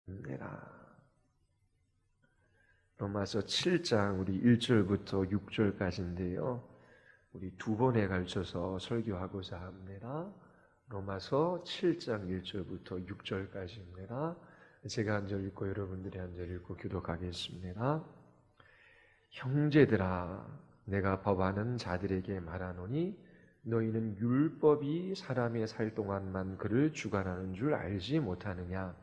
내라. 로마서 7장 우리 1절부터 6절까지인데요. 우리 두 번에 걸쳐서 설교하고자 합니다. 로마서 7장 1절부터 6절까지입니다. 제가 한 절 읽고 여러분들이 한 절 읽고 교독하겠습니다. 형제들아, 내가 법하는 자들에게 말하노니 너희는 율법이 사람의 살 동안만 그를 주관하는 줄 알지 못하느냐?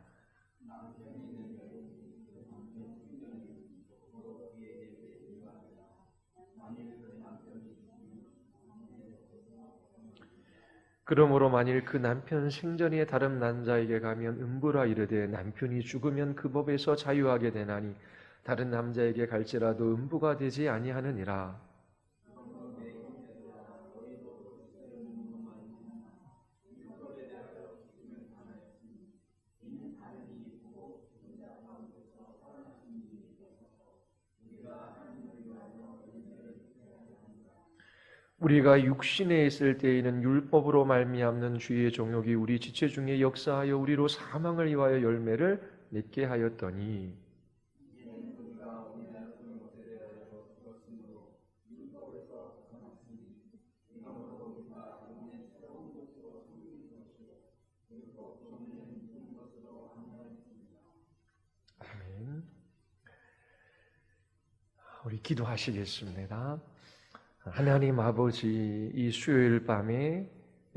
그러므로 만일 그 남편 생전에 다른 남자에게 가면 음부라 이르되 남편이 죽으면 그 법에서 자유하게 되나니 다른 남자에게 갈지라도 음부가 되지 아니하느니라. 우리가 육신에 있을 때에는 율법으로 말미암는 주의 정욕이 우리 지체 중에 역사하여 우리로 사망을 위하여 열매를 맺게 하였더니 아멘. 우리 기도하시겠습니다. 하나님 아버지, 이 수요일 밤에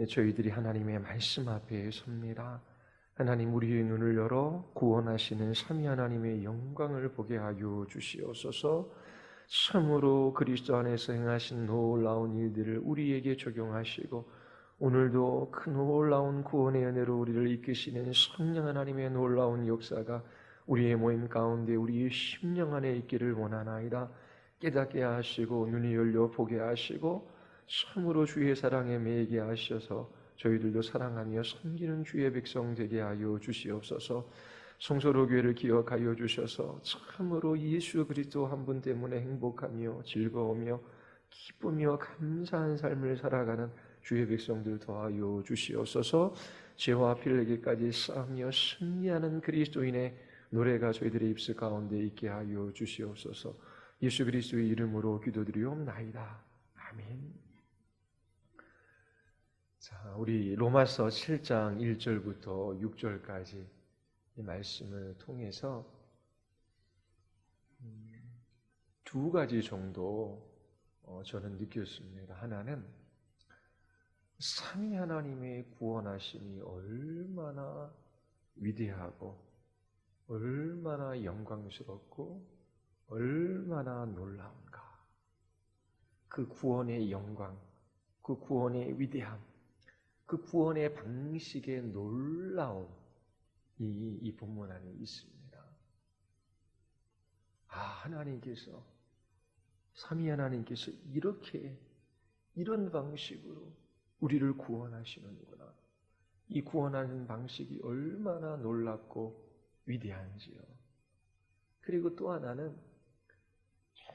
저희들이 하나님의 말씀 앞에 섭니다. 하나님, 우리의 눈을 열어 구원하시는 삼위 하나님의 영광을 보게 하여 주시옵소서. 참으로 그리스도 안에서 행하신 놀라운 일들을 우리에게 적용하시고 오늘도 그 놀라운 구원의 은혜로 우리를 이끄시는 성령 하나님의 놀라운 역사가 우리의 모임 가운데 우리의 심령 안에 있기를 원하나이다. 깨닫게 하시고 눈이 열려 보게 하시고 참으로 주의 사랑에 매이게 하셔서 저희들도 사랑하며 섬기는 주의 백성 되게 하여 주시옵소서. 성소로 교회를 기억하여 주셔서 참으로 예수 그리스도 한 분 때문에 행복하며 즐거우며 기쁘며 감사한 삶을 살아가는 주의 백성들 더하여 주시옵소서. 죄와 필레기까지 싸우며 승리하는 그리스도인의 노래가 저희들의 입술 가운데 있게 하여 주시옵소서. 예수 그리스도의 이름으로 기도드리옵나이다. 아멘. 자, 우리 로마서 7장 1절부터 6절까지 이 말씀을 통해서 두 가지 정도 저는 느꼈습니다. 하나는 삼위 하나님의 구원하심이 얼마나 위대하고 얼마나 영광스럽고 얼마나 놀라운가. 그 구원의 영광, 그 구원의 위대함, 그 구원의 방식의 놀라움 이 본문 안에 있습니다. 하나님께서, 삼위 하나님께서 이런 방식으로 우리를 구원하시는구나. 이 구원하는 방식이 얼마나 놀랍고 위대한지요. 그리고 또 하나는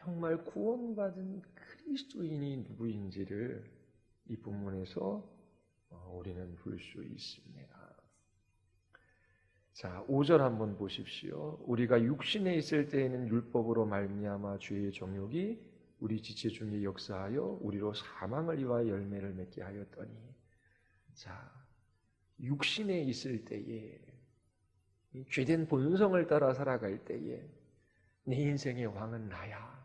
정말 구원받은 그리스도인이 누구인지를 이 본문에서 우리는 볼 수 있습니다. 자, 5절 한번 보십시오. 우리가 육신에 있을 때에는 율법으로 말미암아 주의 정욕이 우리 지체 중에 역사하여 우리로 사망을 위하여 열매를 맺게 하였더니, 자, 육신에 있을 때에 죄된 본성을 따라 살아갈 때에 내 인생의 왕은 나야.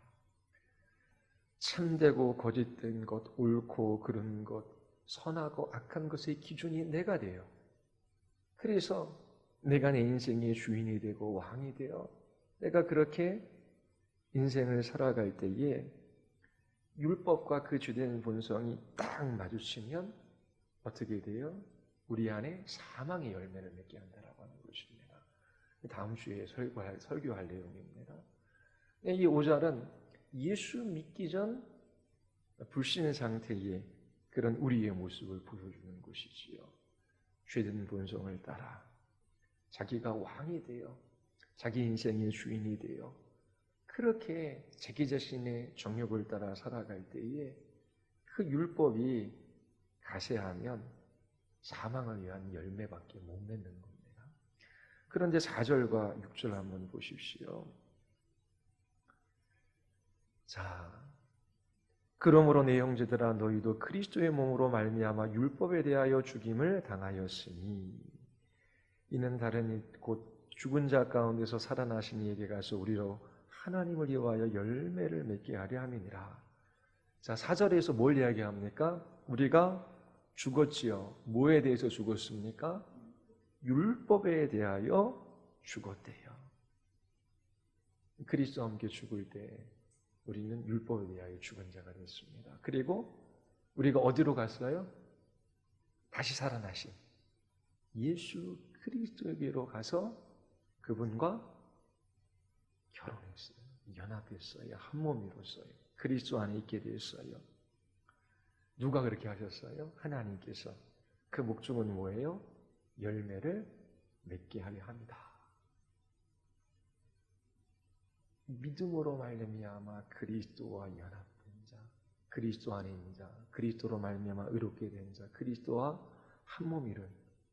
참되고 거짓된 것, 옳고 그른 것, 선하고 악한 것의 기준이 내가 돼요. 그래서 내가 내 인생의 주인이 되고 왕이 되어 내가 그렇게 인생을 살아갈 때에 율법과 그 주된 본성이 딱 마주치면 어떻게 돼요? 우리 안에 사망의 열매를 맺게 한다라고 하는 것입니다. 다음 주에 설교할 내용입니다. 이 5절은 예수 믿기 전 불신의 상태의 그런 우리의 모습을 보여주는 것이지요. 죄된 본성을 따라 자기가 왕이 되어 자기 인생의 주인이 되어 그렇게 자기 자신의 정욕을 따라 살아갈 때에 그 율법이 가세하면 사망을 위한 열매밖에 못 맺는 겁니다. 그런데 4절과 6절 한번 보십시오. 자, 그러므로 내 형제들아 너희도 그리스도의 몸으로 말미암아 율법에 대하여 죽임을 당하였으니 이는 다른 곧 죽은 자 가운데서 살아나신 이에게 가서 우리로 하나님을 위하여 열매를 맺게 하려 함이니라. 자, 4절에서 뭘 이야기합니까? 우리가 죽었지요. 뭐에 대해서 죽었습니까? 율법에 대하여 죽었대요. 그리스도와 함께 죽을 때 우리는 율법에 대하여 죽은 자가 됐습니다. 그리고 우리가 어디로 갔어요? 다시 살아나신 예수 그리스도에게로 가서 그분과 결혼했어요. 연합했어요. 한 몸이로서요. 그리스도 안에 있게 됐어요. 누가 그렇게 하셨어요? 하나님께서. 그 목적은 뭐예요? 열매를 맺게 하려 합니다. 믿음으로 말미암아 그리스도와 연합된 자, 그리스도 안에 있는 자, 그리스도로 말미암아 의롭게 된 자, 그리스도와 한 몸이른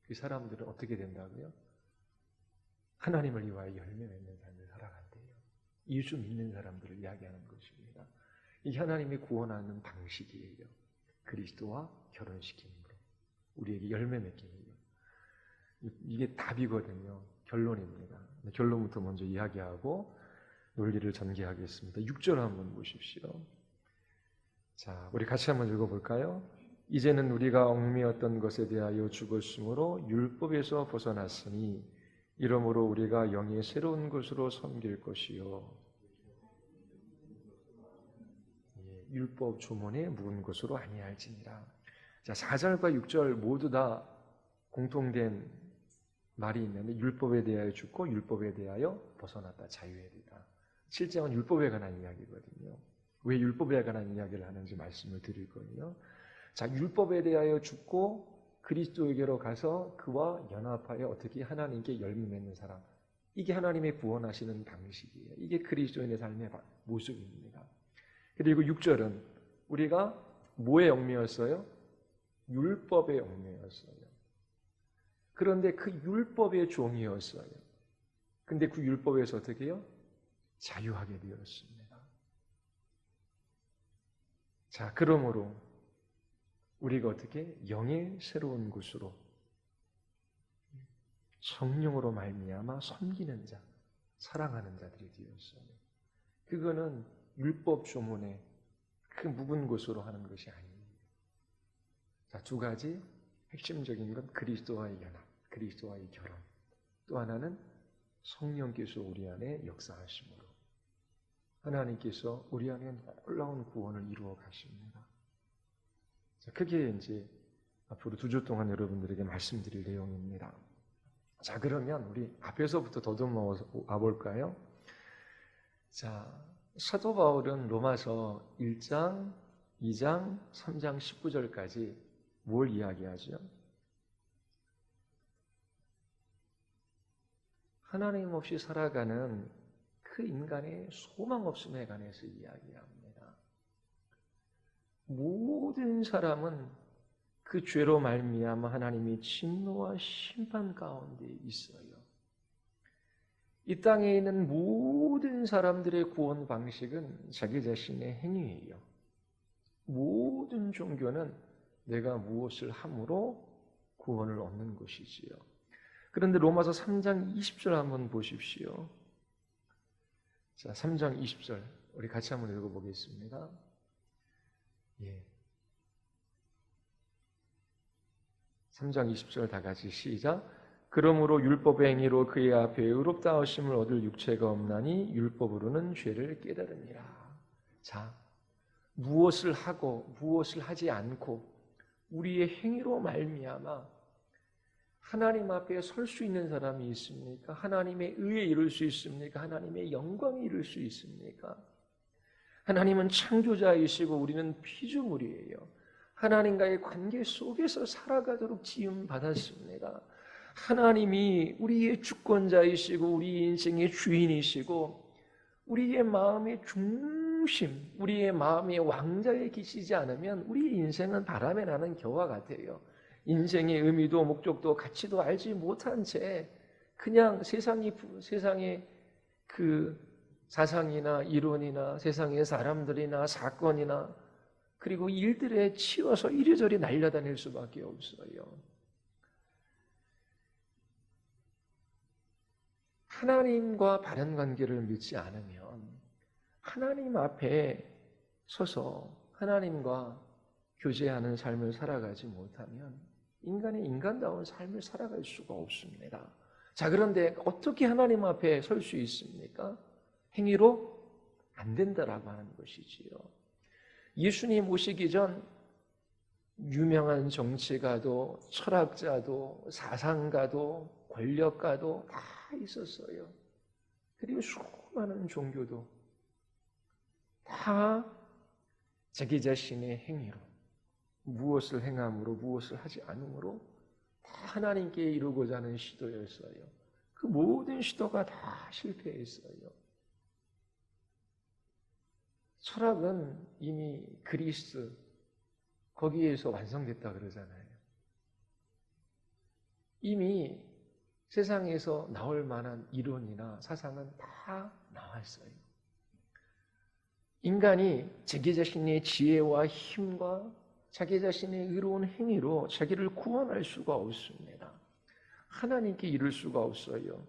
그 사람들은 어떻게 된다고요? 하나님을 위하여 열매 맺는 삶을 살아간대요. 예수 믿는 사람들을 이야기하는 것입니다. 이 하나님이 구원하는 방식이에요. 그리스도와 결혼시킴으로 우리에게 열매 맺게 해요. 이게 답이거든요. 결론입니다. 결론부터 먼저 이야기하고 논리를 전개하겠습니다. 6절 한번 보십시오. 자, 우리 같이 한번 읽어볼까요? 이제는 우리가 얽매였던 것에 대하여 죽었으므로 율법에서 벗어났으니 이러므로 우리가 영의 새로운 것으로 섬길 것이요 율법 조문에 묵은 것으로 아니할지니라. 자, 4절과 6절 모두 다 공통된 말이 있는데 율법에 대하여 죽고 율법에 대하여 벗어났다. 자유에 이르다. 7장은 율법에 관한 이야기거든요. 왜 율법에 관한 이야기를 하는지 말씀을 드릴 거예요. 자, 율법에 대하여 죽고 그리스도에게로 가서 그와 연합하여 어떻게 하나님께 열매 맺는 사람. 이게 하나님의 구원하시는 방식이에요. 이게 그리스도인의 삶의 모습입니다. 그리고 6절은 우리가 뭐에 얽매였어요? 율법에 얽매였어요. 그런데 그 율법의 종이었어요. 근데 그 율법에서 어떻게 해요? 자유하게 되었습니다. 자, 그러므로 우리가 어떻게 영의 새로운 곳으로 성령으로 말미암아 섬기는 자, 사랑하는 자들이 되었어요. 그거는 율법 조문에 그 묵은 곳으로 하는 것이 아닙니다. 자, 두 가지 핵심적인 건 그리스도와의 연합, 그리스도와의 결혼. 또 하나는 성령께서 우리 안에 역사하심으로 하나님께서 우리 안에 놀라운 구원을 이루어 가십니다. 자, 그게 이제 앞으로 2주 동안 여러분들에게 말씀드릴 내용입니다. 자, 그러면 우리 앞에서부터 더듬어 와볼까요? 자, 사도 바울은 로마서 1장, 2장, 3장 19절까지 뭘 이야기하죠? 하나님 없이 살아가는 그 인간의 소망 없음에 관해서 이야기합니다. 모든 사람은 그 죄로 말미암아 하나님의 진노와 심판 가운데 있어요. 이 땅에 있는 모든 사람들의 구원 방식은 자기 자신의 행위예요. 모든 종교는 내가 무엇을 함으로 구원을 얻는 것이지요. 그런데 로마서 3장 20절 한번 보십시오. 자, 3장 20절 우리 같이 한번 읽어보겠습니다. 예. 3장 20절 다 같이 시작. 그러므로 율법의 행위로 그의 앞에 의롭다 하심을 얻을 육체가 없나니 율법으로는 죄를 깨달으니라. 자, 무엇을 하고 무엇을 하지 않고 우리의 행위로 말미암아 하나님 앞에 설 수 있는 사람이 있습니까? 하나님의 의에 이룰 수 있습니까? 하나님의 영광에 이룰 수 있습니까? 하나님은 창조자이시고 우리는 피조물이에요. 하나님과의 관계 속에서 살아가도록 지음받았습니다. 하나님이 우리의 주권자이시고 우리 인생의 주인이시고 우리의 마음의 중심, 우리의 마음의 왕자에 계시지 않으면 우리 인생은 바람에 나는 겨와 같아요. 인생의 의미도 목적도 가치도 알지 못한 채 그냥 세상의 그 사상이나 이론이나 세상의 사람들이나 사건이나 그리고 일들에 치여서 이리저리 날려다닐 수밖에 없어요. 하나님과 바른 관계를 믿지 않으면 하나님 앞에 서서 하나님과 교제하는 삶을 살아가지 못하면 인간이 인간다운 삶을 살아갈 수가 없습니다. 자, 그런데 어떻게 하나님 앞에 설 수 있습니까? 행위로 안 된다라고 하는 것이지요. 예수님 오시기 전 유명한 정치가도 철학자도 사상가도 권력가도 다 있었어요. 그리고 수많은 종교도 다 자기 자신의 행위로 무엇을 행함으로 무엇을 하지 않음으로 다 하나님께 이루고자 하는 시도였어요. 그 모든 시도가 다 실패했어요. 철학은 이미 그리스 거기에서 완성됐다 그러잖아요. 이미 세상에서 나올 만한 이론이나 사상은 다 나왔어요. 인간이 자기 자신의 지혜와 힘과 자기 자신의 의로운 행위로 자기를 구원할 수가 없습니다. 하나님께 이룰 수가 없어요.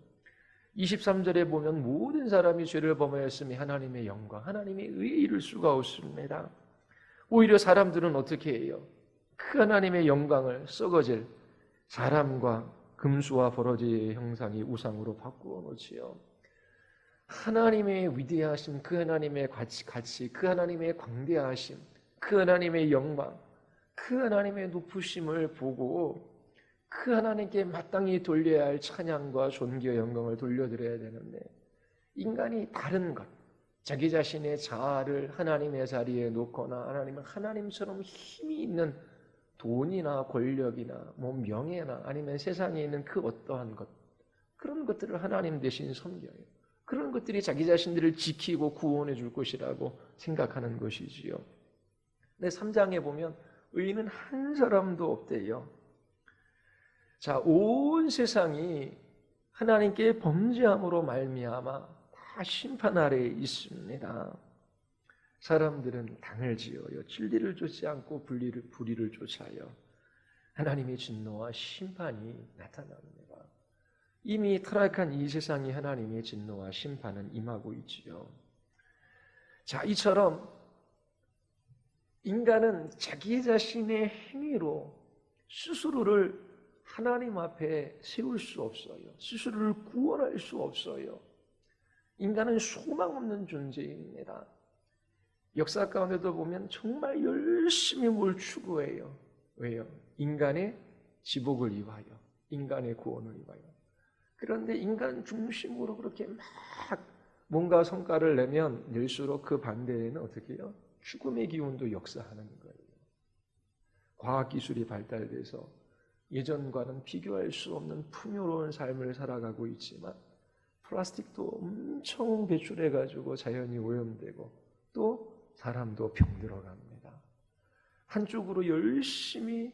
23절에 보면 모든 사람이 죄를 범하였으니 하나님의 영광, 하나님의 의에 이룰 수가 없습니다. 오히려 사람들은 어떻게 해요? 그 하나님의 영광을 썩어질 사람과 금수와 버러지의 형상이 우상으로 바꾸어 놓지요. 하나님의 위대하심, 그 하나님의 가치, 그 하나님의 광대하심, 그 하나님의 영광, 그 하나님의 높으심을 보고 그 하나님께 마땅히 돌려야 할 찬양과 존귀와 영광을 돌려드려야 되는데 인간이 다른 것, 자기 자신의 자아를 하나님의 자리에 놓거나 아니면 하나님처럼 힘이 있는 돈이나 권력이나 명예나 아니면 세상에 있는 그 어떠한 것, 그런 것들을 하나님 대신 섬겨요. 그런 것들이 자기 자신들을 지키고 구원해 줄 것이라고 생각하는 것이지요. 근데 3장에 보면 의인은 한 사람도 없대요. 자, 온 세상이 하나님께 범죄함으로 말미암아 다 심판 아래에 있습니다. 사람들은 당을 지어요. 진리를 쫓지 않고 불의를 쫓아요. 하나님의 진노와 심판이 나타납니다. 이미 타락한 이 세상에 하나님의 진노와 심판은 임하고 있지요. 자, 이처럼 인간은 자기 자신의 행위로 스스로를 하나님 앞에 세울 수 없어요. 스스로를 구원할 수 없어요. 인간은 소망 없는 존재입니다. 역사 가운데도 보면 정말 열심히 뭘 추구해요. 왜요? 인간의 지복을 위하여, 인간의 구원을 위하여. 그런데 인간 중심으로 그렇게 막 뭔가 성과를 낼수록 그 반대에는 어떻게 해요? 죽음의 기운도 역사하는 거예요. 과학기술이 발달돼서 예전과는 비교할 수 없는 풍요로운 삶을 살아가고 있지만 플라스틱도 엄청 배출해가지고 자연이 오염되고 또 사람도 병들어갑니다. 한쪽으로 열심히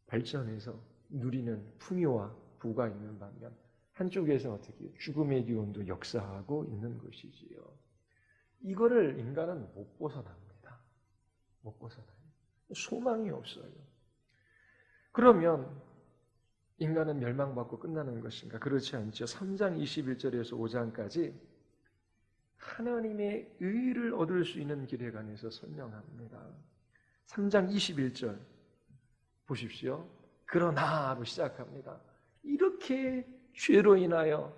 발전해서 누리는 풍요와 부가 있는 반면 한쪽에서 어떻게 해요? 죽음의 기운도 역사하고 있는 것이지요. 이거를 인간은 못 벗어납니다. 못 벗어나요. 소망이 없어요. 그러면 인간은 멸망받고 끝나는 것인가? 그렇지 않죠. 3장 21절에서 5장까지 하나님의 의를 얻을 수 있는 길에 관해서 설명합니다. 3장 21절 보십시오. 그러나로 시작합니다. 이렇게 죄로 인하여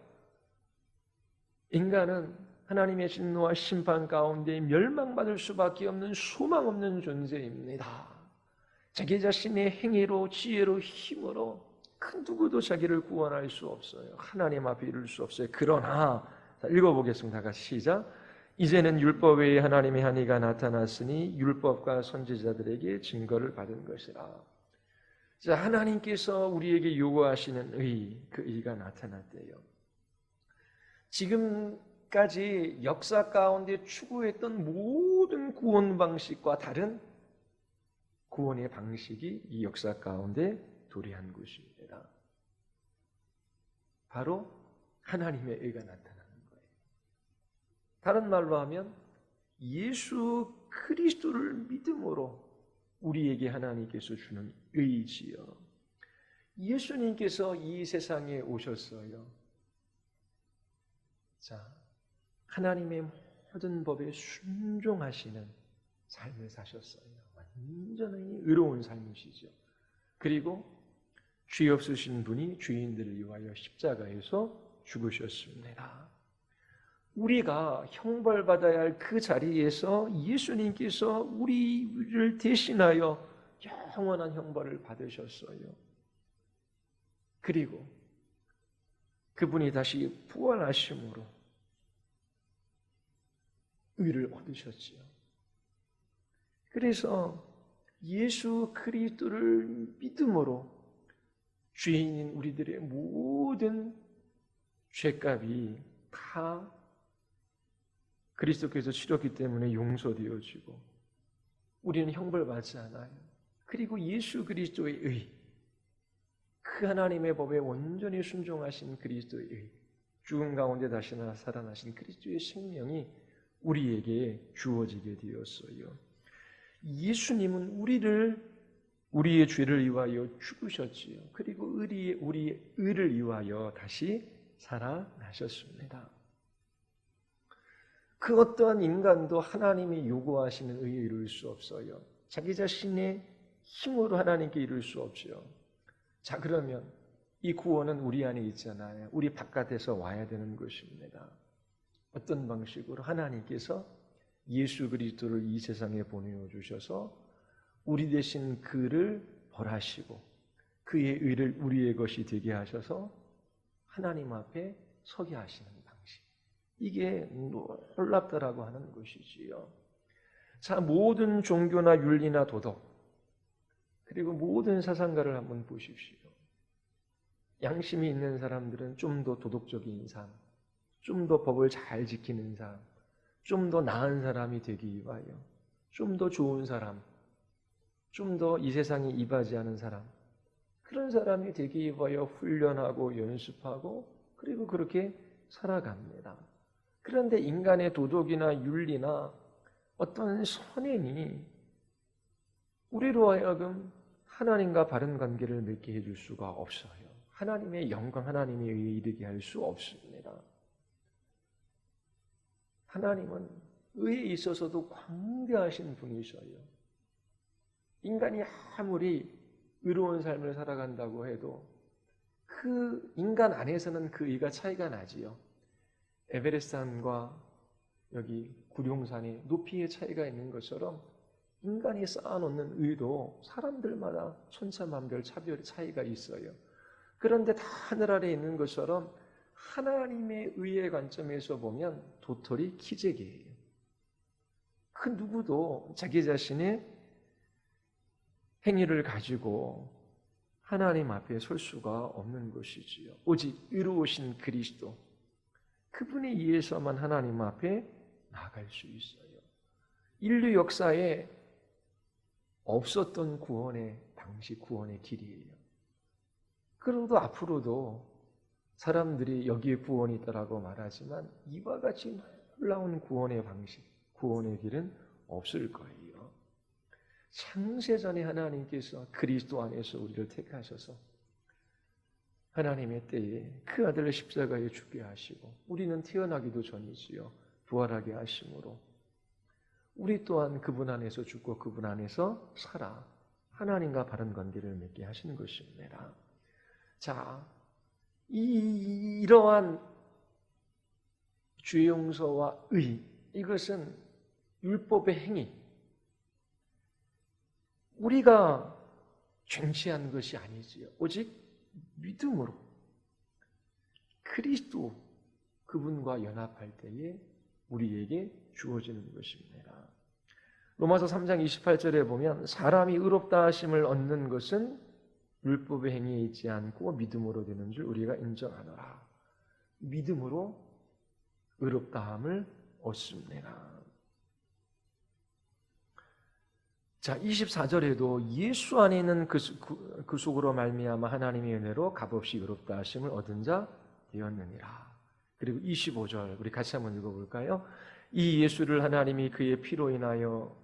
인간은 하나님의 진노와 심판 가운데 멸망받을 수밖에 없는 소망 없는 존재입니다. 자기 자신의 행위로 지혜로 힘으로 그 누구도 자기를 구원할 수 없어요. 하나님 앞에 이룰 수 없어요. 그러나 자, 읽어보겠습니다. 다 같이 시작. 이제는 율법 외에 하나님의 한 의가 나타났으니 율법과 선지자들에게 증거를 받은 것이라. 자, 하나님께서 우리에게 요구하시는 의, 그 의가 나타났대요. 지금까지 역사 가운데 추구했던 모든 구원 방식과 다른 구원의 방식이 이 역사 가운데 도래한 것입니다. 바로 하나님의 의가 나타나는 거예요. 다른 말로 하면 예수 그리스도를 믿음으로 우리에게 하나님께서 주는 의지요. 예수님께서 이 세상에 오셨어요. 자, 하나님의 모든 법에 순종하시는 삶을 사셨어요. 완전히 의로운 삶이시죠. 그리고 죄 없으신 분이 죄인들을 위하여 십자가에서 죽으셨습니다. 우리가 형벌받아야 할 그 자리에서 예수님께서 우리를 대신하여 영원한 형벌을 받으셨어요. 그리고 그분이 다시 부활하심으로 의를 얻으셨지요. 그래서 예수 그리스도를 믿음으로 죄인인 우리들의 모든 죄값이 다 그리스도께서 치렀기 때문에 용서되어지고 우리는 형벌받지 않아요. 그리고 예수 그리스도의 의, 그 하나님의 법에 온전히 순종하신 그리스도의 의, 죽음 가운데 다시 살아나신 그리스도의 생명이 우리에게 주어지게 되었어요. 예수님은 우리의 죄를 위하여 죽으셨지요. 그리고 우리의 의를 위하여 다시 살아나셨습니다. 그 어떠한 인간도 하나님이 요구하시는 의에 이룰 수 없어요. 자기 자신의 힘으로 하나님께 이룰 수 없죠. 자, 그러면 이 구원은 우리 안에 있잖아요. 우리 바깥에서 와야 되는 것입니다. 어떤 방식으로? 하나님께서 예수 그리스도를 이 세상에 보내주셔서 우리 대신 그를 벌하시고 그의 의를 우리의 것이 되게 하셔서 하나님 앞에 서게 하시는 방식. 이게 놀랍다라고 하는 것이지요. 자, 모든 종교나 윤리나 도덕 그리고 모든 사상가를 한번 보십시오. 양심이 있는 사람들은 좀 더 도덕적인 삶, 좀 더 법을 잘 지키는 삶, 좀 더 나은 사람이 되기 위하여, 좀 더 좋은 사람, 좀 더 이 세상에 이바지 않은 사람, 그런 사람이 되기 위하여 훈련하고 연습하고 그리고 그렇게 살아갑니다. 그런데 인간의 도덕이나 윤리나 어떤 선행이 우리로 하여금 하나님과 바른 관계를 맺게 해줄 수가 없어요. 하나님의 영광, 하나님의 의에 이르게 할 수 없습니다. 하나님은 의에 있어서도 광대하신 분이셔요. 인간이 아무리 의로운 삶을 살아간다고 해도 그 인간 안에서는 그 의가 차이가 나지요. 에베레스트산과 여기 구룡산이 높이의 차이가 있는 것처럼 인간이 쌓아놓는 의도 사람들마다 천차만별 차별 차이가 있어요. 그런데 다 하늘 아래에 있는 것처럼 하나님의 의의 관점에서 보면 도토리 키재기예요. 그 누구도 자기 자신의 행위를 가지고 하나님 앞에 설 수가 없는 것이지요. 오직 의로우신 그리스도, 그분에 의해서만 하나님 앞에 나아갈 수 있어요. 인류 역사에 없었던 구원의 방식, 구원의 길이에요. 그러도 앞으로도 사람들이 여기에 구원이 있다라고 말하지만 이와 같이 놀라운 구원의 방식, 구원의 길은 없을 거예요. 창세전에 하나님께서 그리스도 안에서 우리를 택하셔서 하나님의 때에 그 아들을 십자가에 죽게 하시고 우리는 태어나기도 전이지요. 부활하게 하심으로 우리 또한 그분 안에서 죽고 그분 안에서 살아 하나님과 바른 관계를 맺게 하시는 것입니다. 자, 이러한 죄 용서와 의, 이것은 율법의 행위, 우리가 쟁취한 것이 아니지요. 오직 믿음으로 그리스도 그분과 연합할 때에 우리에게 주어지는 것입니다. 로마서 3장 28절에 보면 사람이 의롭다 하심을 얻는 것은 율법의 행위에 있지 않고 믿음으로 되는 줄 우리가 인정하노라. 믿음으로 의롭다함을 얻습니다. 자, 24절에도 예수 안에 있는 그 속으로 말미암아 하나님의 은혜로 값없이 의롭다 하심을 얻은 자 되었느니라. 그리고 25절 우리 같이 한번 읽어볼까요? 이 예수를 하나님이 그의 피로 인하여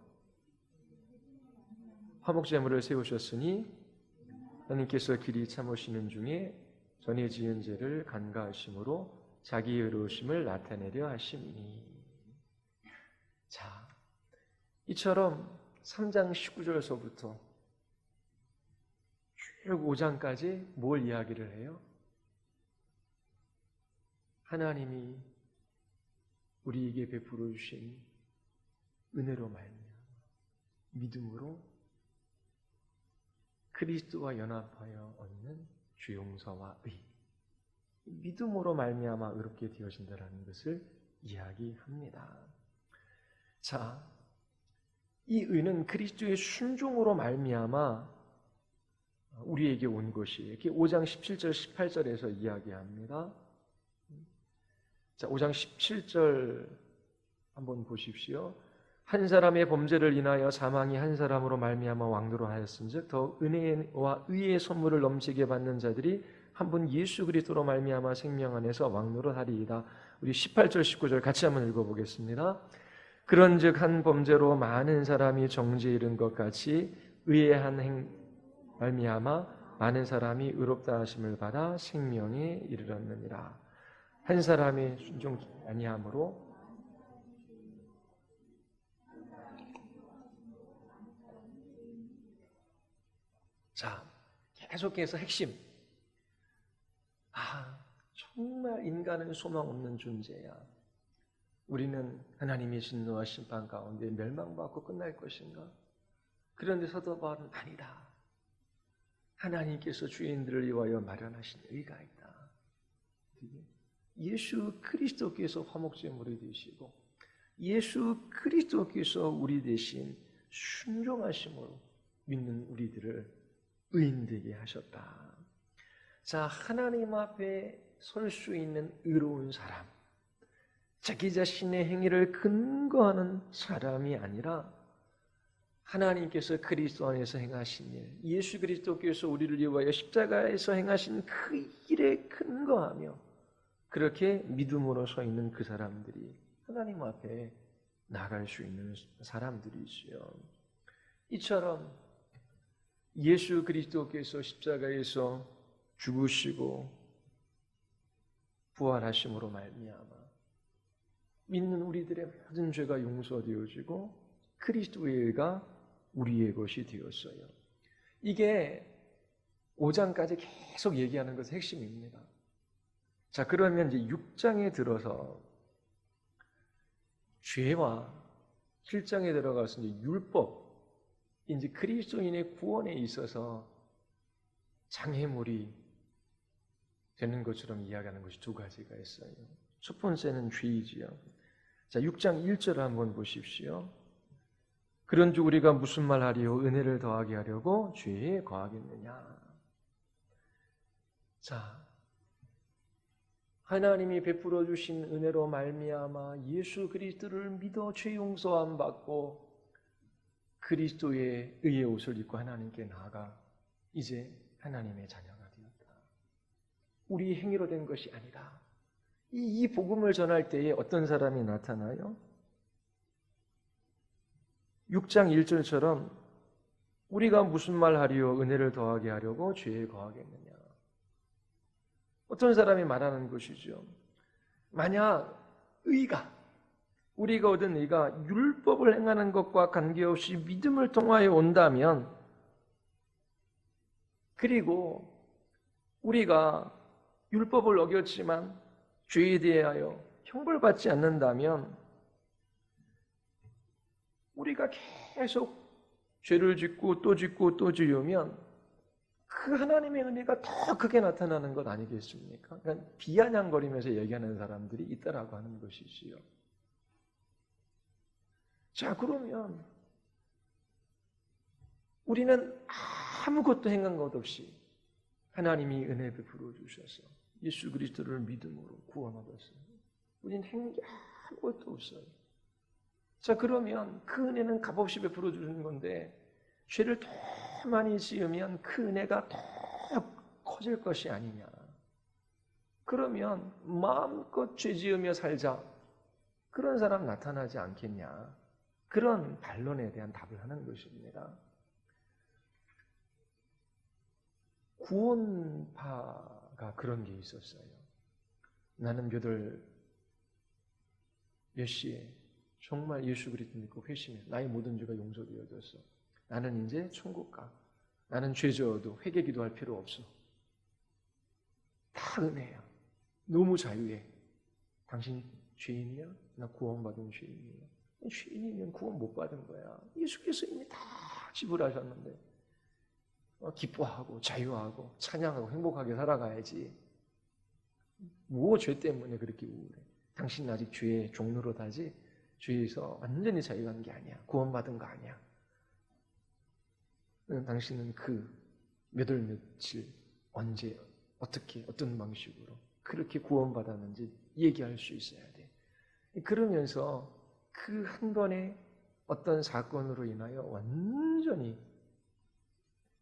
화목제물을 세우셨으니 하나님께서 길이 참으시는 중에 전에 지은 죄를 간과하심으로 자기의 의로우심을 나타내려 하심이니. 자, 이처럼 3장 19절서부터 쭉 5장까지 뭘 이야기를 해요? 하나님이 우리에게 베풀어 주신 은혜로 말미암아 믿음으로 그리스도와 연합하여 얻는 죄 용서와 의, 믿음으로 말미암아 의롭게 되어진다라는 것을 이야기합니다. 자, 이 의는 그리스도의 순종으로 말미암아 우리에게 온 것이 이렇게 5장 17절 18절에서 이야기합니다. 자, 5장 17절 한번 보십시오. 한 사람의 범죄를 인하여 사망이 한 사람으로 말미암아 왕노로 하였은즉 더 은혜와 의의 선물을 넘치게 받는 자들이 한 분 예수 그리스도로 말미암아 생명 안에서 왕노로 하리이다. 우리 18절 19절 같이 한번 읽어보겠습니다. 그런즉 한 범죄로 많은 사람이 정죄에 이른 것 같이 의의 한 말미암아 많은 사람이 의롭다 하심을 받아 생명에 이르렀느니라. 한 사람이 순종치 아니함으로 자, 계속해서 핵심. 정말 인간은 소망 없는 존재야. 우리는 하나님의 진노와 심판 가운데 멸망받고 끝날 것인가? 그런데 사도 바울은 아니다. 하나님께서 죄인들을 위하여 마련하신 의가 있다. 예수 그리스도께서 화목제물이 되시고 예수 그리스도께서 우리 대신 순종하심으로 믿는 우리들을 의인되게 하셨다. 자, 하나님 앞에 설 수 있는 의로운 사람, 자기 자신의 행위를 근거하는 사람이 아니라 하나님께서 그리스도 안에서 행하신 일, 예수 그리스도께서 우리를 위하여 십자가에서 행하신 그 일에 근거하며 그렇게 믿음으로 서 있는 그 사람들이 하나님 앞에 나갈 수 있는 사람들이지요. 이처럼 예수 그리스도께서 십자가에서 죽으시고 부활하심으로 말미암아 믿는 우리들의 모든 죄가 용서되어지고 그리스도의 의가 우리의 것이 되었어요. 이게 5장까지 계속 얘기하는 것의 핵심입니다. 자, 그러면 이제 6장에 들어서 죄와 7장에 들어가서 이제 율법, 이제 그리스도인의 구원에 있어서 장애물이 되는 것처럼 이야기하는 것이 두 가지가 있어요. 첫 번째는 죄이지요. 자, 6장 1절을 한번 보십시오. 그런즉 우리가 무슨 말 하리요? 은혜를 더하게 하려고 죄에 거하겠느냐? 자, 하나님이 베풀어 주신 은혜로 말미암아 예수 그리스도를 믿어 죄 용서함 받고 그리스도의 의의 옷을 입고 하나님께 나아가 이제 하나님의 자녀가 되었다. 우리 행위로 된 것이 아니라 이 복음을 전할 때에 어떤 사람이 나타나요? 6장 1절처럼 우리가 무슨 말 하리요? 은혜를 더하게 하려고 죄에 거하겠느냐? 어떤 사람이 말하는 것이죠. 만약 의가, 우리가 얻은 의가 율법을 행하는 것과 관계없이 믿음을 통하여 온다면, 그리고 우리가 율법을 어겼지만 죄에 대하여 형벌받지 않는다면 우리가 계속 죄를 짓고 또 짓고 또 지으면 그 하나님의 은혜가 더 크게 나타나는 것 아니겠습니까? 그러니까 비아냥거리면서 얘기하는 사람들이 있다라고 하는 것이지요. 자, 그러면 우리는 아무것도 행한 것 없이 하나님이 은혜 베풀어 주셔서 예수 그리스도를 믿음으로 구원 얻었어요. 우리는 행한 게 아무것도 없어요. 자, 그러면 그 은혜는 값없이 베풀어 주는 건데 죄를 더 많이 지으면 그 은혜가 더 커질 것이 아니냐. 그러면 마음껏 죄 지으며 살자. 그런 사람 나타나지 않겠냐. 그런 반론에 대한 답을 하는 것입니다. 구원파가 그런 게 있었어요. 나는 몇 시에 정말 예수 그리스도 믿고 회심해 나의 모든 죄가 용서되어졌어. 나는 이제 천국 가. 나는 죄 지어도 회개 기도할 필요 없어. 다 은혜야. 너무 자유해. 당신 죄인이야? 나 구원받은 죄인이에요. 죄인이면 구원 못 받은 거야. 예수께서 이미 다 지불하셨는데 기뻐하고 자유하고 찬양하고 행복하게 살아가야지. 뭐 죄 때문에 그렇게 우울해. 당신은 아직 죄의 종노릇하지 죄에서 완전히 자유한 게 아니야. 구원받은 거 아니야. 당신은 그 몇 월 며칠 언제 어떻게 어떤 방식으로 그렇게 구원받았는지 얘기할 수 있어야 돼. 그러면서 그 한 번의 어떤 사건으로 인하여 완전히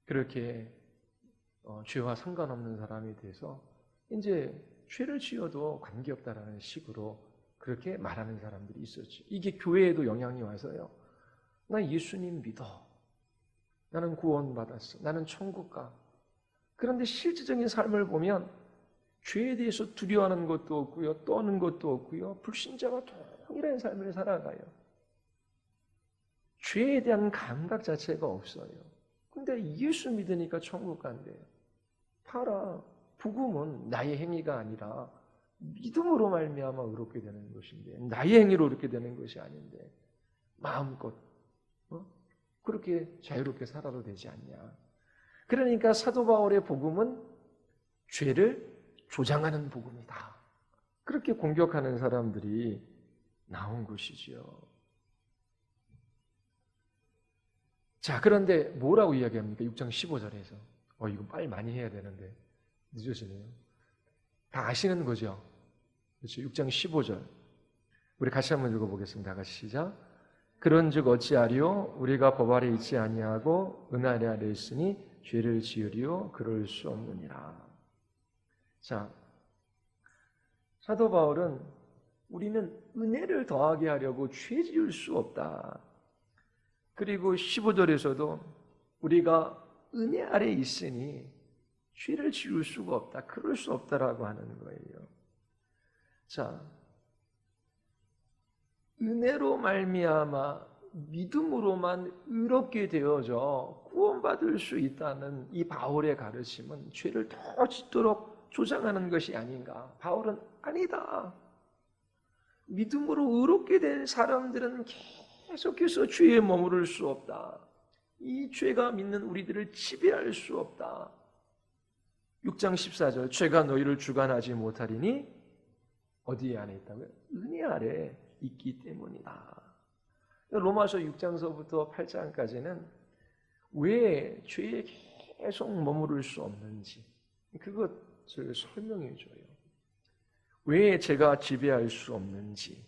그렇게 죄와 상관없는 사람이 돼서 이제 죄를 지어도 관계없다라는 식으로 그렇게 말하는 사람들이 있었죠. 이게 교회에도 영향이 와서요. 나 예수님 믿어. 나는 구원받았어. 나는 천국 가. 그런데 실질적인 삶을 보면 죄에 대해서 두려워하는 것도 없고요. 떠는 것도 없고요. 불신자와 동일한 삶을 살아가요. 죄에 대한 감각 자체가 없어요. 근데 예수 믿으니까 천국 간대요. 봐라. 복음은 나의 행위가 아니라 믿음으로 말미암아 의롭게 되는 것인데 나의 행위로 이렇게 되는 것이 아닌데 마음껏 그렇게 자유롭게 살아도 되지 않냐. 그러니까 사도 바울의 복음은 죄를 조장하는 복음이다. 그렇게 공격하는 사람들이 나온 것이죠. 자, 그런데 뭐라고 이야기합니까? 6장 15절에서. 이거 빨리 많이 해야 되는데 늦어지네요. 다 아시는 거죠? 그렇죠? 6장 15절. 우리 같이 한번 읽어보겠습니다. 다 같이 시작. 그런즉 어찌하리요? 우리가 법 아래 있지 아니하고 은 아래 있으니 죄를 지으리요? 그럴 수 없느니라. 자, 사도 바울은 우리는 은혜를 더하게 하려고 죄 지을 수 없다. 그리고 15절에서도 우리가 은혜 아래 있으니 죄를 지을 수가 없다. 그럴 수 없다라고 하는 거예요. 자, 은혜로 말미암아 믿음으로만 의롭게 되어져 구원받을 수 있다는 이 바울의 가르침은 죄를 더 짓도록 조장하는 것이 아닌가. 바울은 아니다. 믿음으로 의롭게 된 사람들은 계속해서 죄에 머무를 수 없다. 이 죄가 믿는 우리들을 지배할 수 없다. 6장 14절 죄가 너희를 주관하지 못하리니 어디에 안에 있다고요? 은혜 아래 있기 때문이다. 로마서 6장서부터 8장까지는 왜 죄에 계속 머무를 수 없는지 그것을 설명해 줘요. 왜 죄가 지배할 수 없는지,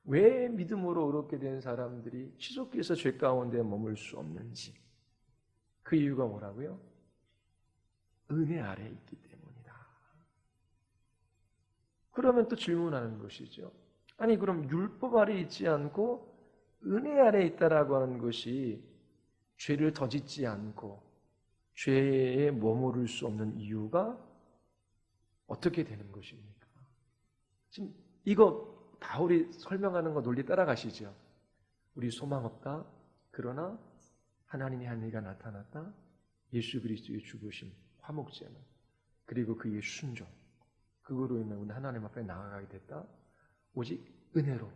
왜 믿음으로 의롭게 된 사람들이 지속해서 죄 가운데 머물 수 없는지. 그 이유가 뭐라고요? 은혜 아래 있기 때문이다. 그러면 또 질문하는 것이죠. 아니 그럼 율법 아래 있지 않고 은혜 아래 있다라고 하는 것이 죄를 더 짓지 않고 죄에 머무를 수 없는 이유가 어떻게 되는 것입니까? 지금 이거 바울이 설명하는 거 논리 따라가시죠? 우리 소망 없다. 그러나 하나님의 한 일가 나타났다. 예수 그리스도의 죽으심, 화목제물, 그리고 그의 순종, 그거로 인해 우리 하나님 앞에 나아가게 됐다. 오직 은혜로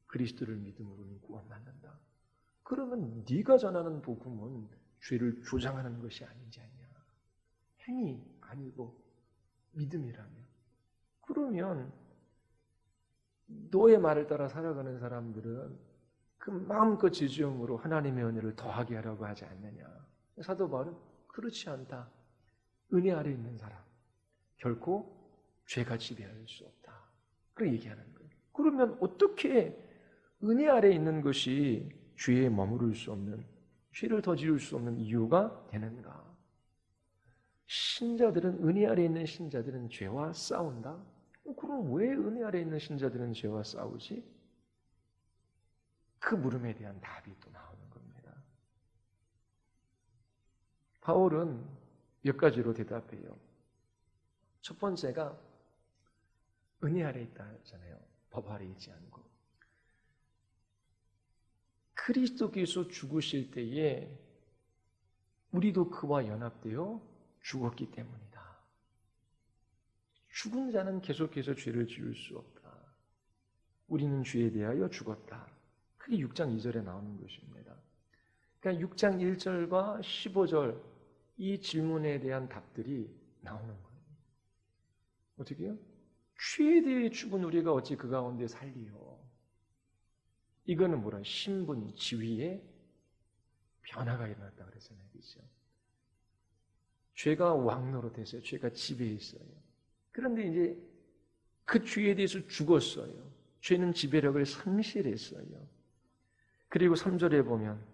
그리스도를 믿음으로는 구원받는다. 그러면 네가 전하는 복음은 죄를 조장하는 것이 아니지 않냐. 행위 아니고 믿음이라면. 그러면 너의 말을 따라 살아가는 사람들은 그 마음껏 지지음으로 하나님의 은혜를 더하게 하려고 하지 않느냐. 사도 바울은 그렇지 않다. 은혜 아래 있는 사람 결코 죄가 지배할 수 없다. 그렇게 얘기하는 거예요. 그러면 어떻게 은혜 아래 있는 것이 죄에 머무를 수 없는, 죄를 더 지을 수 없는 이유가 되는가? 신자들은 은혜 아래 있는 신자들은 죄와 싸운다? 그럼 왜 은혜 아래 있는 신자들은 죄와 싸우지? 그 물음에 대한 답이 또 나오는 겁니다. 바울은 몇 가지로 대답해요. 첫 번째가 은혜 아래 있다 했잖아요. 법 아래 있지 않고. 그리스도께서 죽으실 때에 우리도 그와 연합되어 죽었기 때문이다. 죽은 자는 계속해서 죄를 지을 수 없다. 우리는 죄에 대하여 죽었다. 그게 6장 2절에 나오는 것입니다. 그러니까 6장 1절과 15절 이 질문에 대한 답들이 나오는 거예요. 어떻게 해요? 죄에 대해 죽은 우리가 어찌 그 가운데 살리요? 이거는 뭐라? 신분, 지위의 변화가 일어났다 그랬잖아요. 그렇죠? 죄가 왕노릇했어요. 죄가 지배했어요. 그런데 이제 그 죄에 대해서 죽었어요. 죄는 지배력을 상실했어요. 그리고 3절에 보면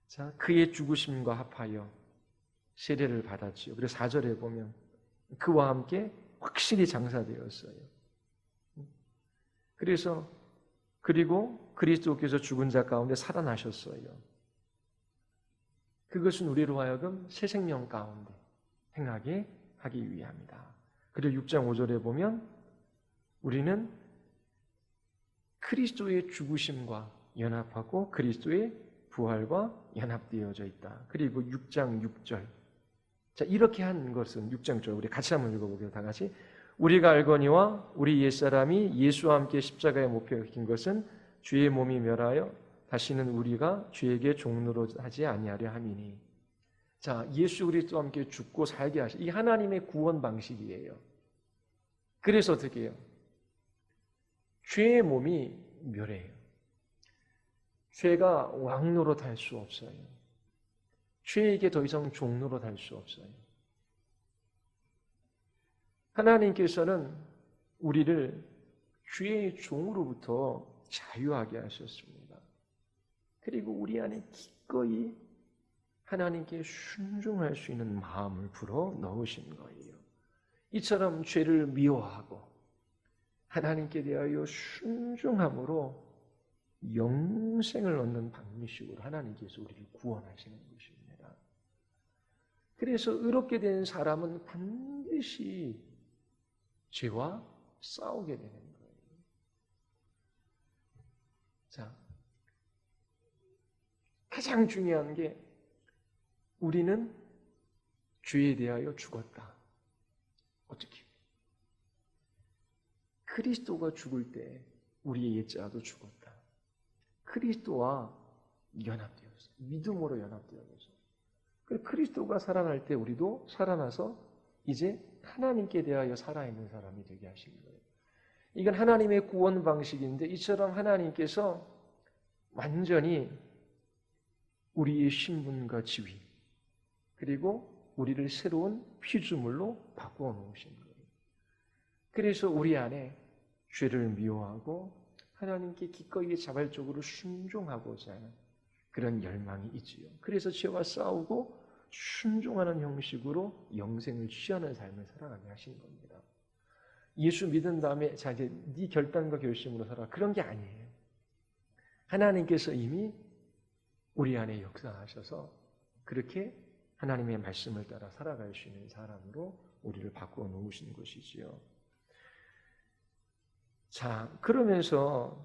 자, 그의 죽으심과 합하여 세례를 받았지요. 그리고 4절에 보면 그와 함께 확실히 장사되었어요. 그리고 그리스도께서 죽은 자 가운데 살아나셨어요. 그것은 우리로 하여금 새 생명 가운데 행하게 하기 위함이다. 그리고 6장 5절에 보면 우리는 그리스도의 죽으심과 연합하고 그리스도의 부활과 연합되어져 있다. 그리고 6장 6절. 자, 이렇게 한 것은 6장 6절 우리 같이 한번 읽어보게요. 다 같이. 우리가 알거니와 우리 옛사람이 예수와 함께 십자가에 못 박힌 것은 주의 몸이 멸하여 다시는 우리가 주에게 종로로 하지 아니하려 함이니. 자, 예수 그리스도와 함께 죽고 살게 하시. 이 하나님의 구원 방식이에요. 그래서 어떻게 해요? 죄의 몸이 멸해요. 죄가 왕노릇 할 수 없어요. 죄에게 더 이상 종노릇 할 수 없어요. 하나님께서는 우리를 죄의 종으로부터 자유하게 하셨습니다. 그리고 우리 안에 기꺼이 하나님께 순종할 수 있는 마음을 불어 넣으신 거예요. 이처럼 죄를 미워하고 하나님께 대하여 순종함으로 영생을 얻는 방식으로 하나님께서 우리를 구원하시는 것입니다. 그래서 의롭게 된 사람은 반드시 죄와 싸우게 되는 거예요. 자, 가장 중요한 게 우리는 죄에 대하여 죽었다. 어떻게? 그리스도가 죽을 때 우리의 옛자도 죽었다. 그리스도와 연합되었어. 믿음으로 연합되어서. 그리스도가 살아날 때 우리도 살아나서 이제 하나님께 대하여 살아있는 사람이 되게 하신 거예요. 이건 하나님의 구원 방식인데 이처럼 하나님께서 완전히 우리의 신분과 지위 그리고 우리를 새로운 피조물로 바꾸어 놓으신 거예요. 그래서 우리 안에 죄를 미워하고 하나님께 기꺼이 자발적으로 순종하고자 하는 그런 열망이 있지요. 그래서 죄와 싸우고 순종하는 형식으로 영생을 취하는 삶을 살아가게 하신 겁니다. 예수 믿은 다음에 자 이제 네 결단과 결심으로 살아 그런 게 아니에요. 하나님께서 이미 우리 안에 역사하셔서 그렇게 하나님의 말씀을 따라 살아갈 수 있는 사람으로 우리를 바꾸어 놓으신 것이지요. 자, 그러면서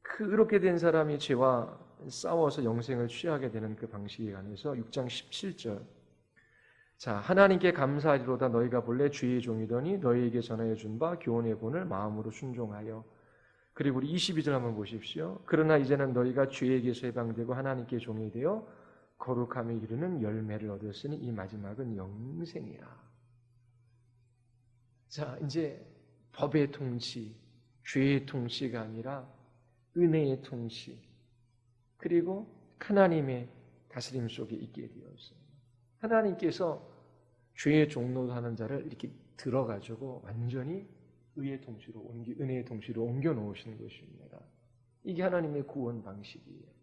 그 의롭게 된 사람이 죄와 싸워서 영생을 취하게 되는 그 방식에 관해서 6장 17절. 자, 하나님께 감사하리로다 너희가 본래 주의 종이더니 너희에게 전하여 준 바 교훈의 본을 마음으로 순종하여. 그리고 우리 22절 한번 보십시오. 그러나 이제는 너희가 죄에게서 해방되고 하나님께 종이 되어 거룩함에 이르는 열매를 얻었으니 이 마지막은 영생이라. 자, 이제 법의 통치, 죄의 통치가 아니라 은혜의 통치, 그리고 하나님의 다스림 속에 있게 되었어요. 하나님께서 죄의 종노하는 자를 이렇게 들어가지고 완전히 은혜의 통치로 옮겨 놓으시는 것입니다. 이게 하나님의 구원 방식이에요.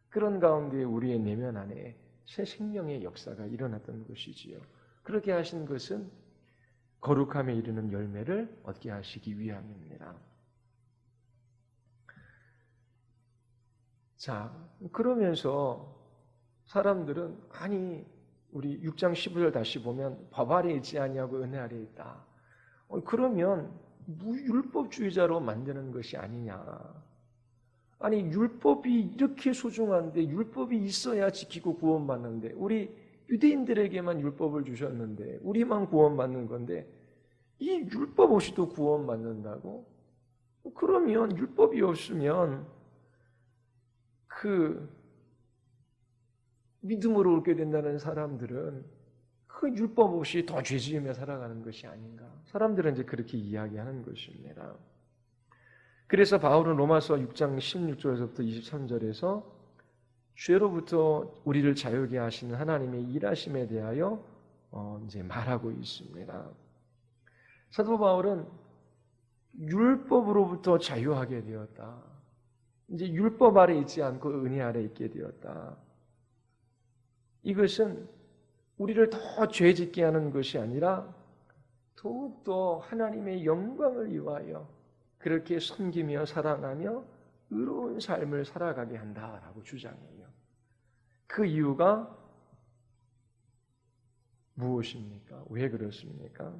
그런 가운데 우리의 내면 안에 새 생명의 역사가 일어났던 것이지요. 그렇게 하신 것은 거룩함에 이르는 열매를 얻게 하시기 위함입니다. 자, 그러면서 사람들은 아니 우리 6장 15절 다시 보면 법 아래 있지 아니하고 은혜 아래 있다. 그러면 무율법주의자로 만드는 것이 아니냐. 아니 율법이 이렇게 소중한데 율법이 있어야 지키고 구원받는데 우리 유대인들에게만 율법을 주셨는데 우리만 구원받는 건데 이 율법 없이도 구원받는다고? 그러면 율법이 없으면 그 믿음으로 얻게 된다는 사람들은 그 율법 없이 더 죄 지으며 살아가는 것이 아닌가. 사람들은 이제 그렇게 이야기하는 것입니다. 그래서 바울은 로마서 6장 16절에서부터 23절에서 죄로부터 우리를 자유하게 하시는 하나님의 일하심에 대하여 이제 말하고 있습니다. 사도 바울은 율법으로부터 자유하게 되었다. 이제 율법 아래 있지 않고 은혜 아래 있게 되었다. 이것은 우리를 더 죄짓게 하는 것이 아니라 더욱더 하나님의 영광을 위하여 그렇게 섬기며 사랑하며 의로운 삶을 살아가게 한다라고 주장해요. 그 이유가 무엇입니까? 왜 그렇습니까?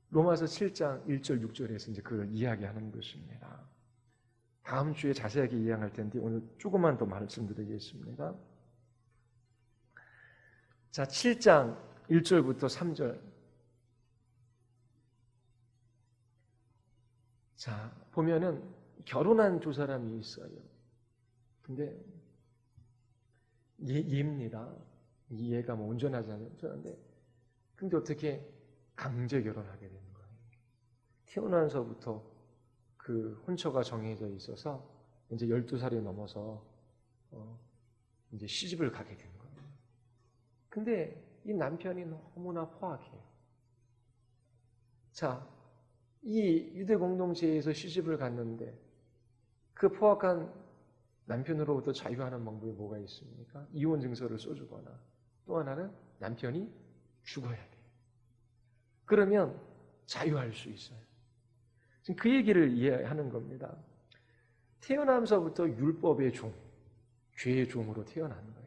로마서 7장 1절 6절에서 이제 그걸 이야기하는 것입니다. 다음 주에 자세하게 이야기할 텐데 오늘 조금만 더 말씀드리겠습니다. 자, 7장 1절부터 3절. 자, 보면은 결혼한 두 사람이 있어요. 근데 얘입니다. 이 얘가 뭐 온전하지 않은데 근데 어떻게 강제 결혼하게 되는 거예요. 태어나서부터 그 혼처가 정해져 있어서 이제 12살이 넘어서 이제 시집을 가게 되는 거예요. 근데 이 남편이 너무나 포악해요. 자, 이 유대 공동체에서 시집을 갔는데 그 포악한 남편으로부터 자유하는 방법이 뭐가 있습니까? 이혼 증서를 써주거나 또 하나는 남편이 죽어야 돼요. 그러면 자유할 수 있어요. 지금 그 얘기를 이해하는 겁니다. 태어나면서부터 율법의 종, 죄의 종으로 태어난 거예요.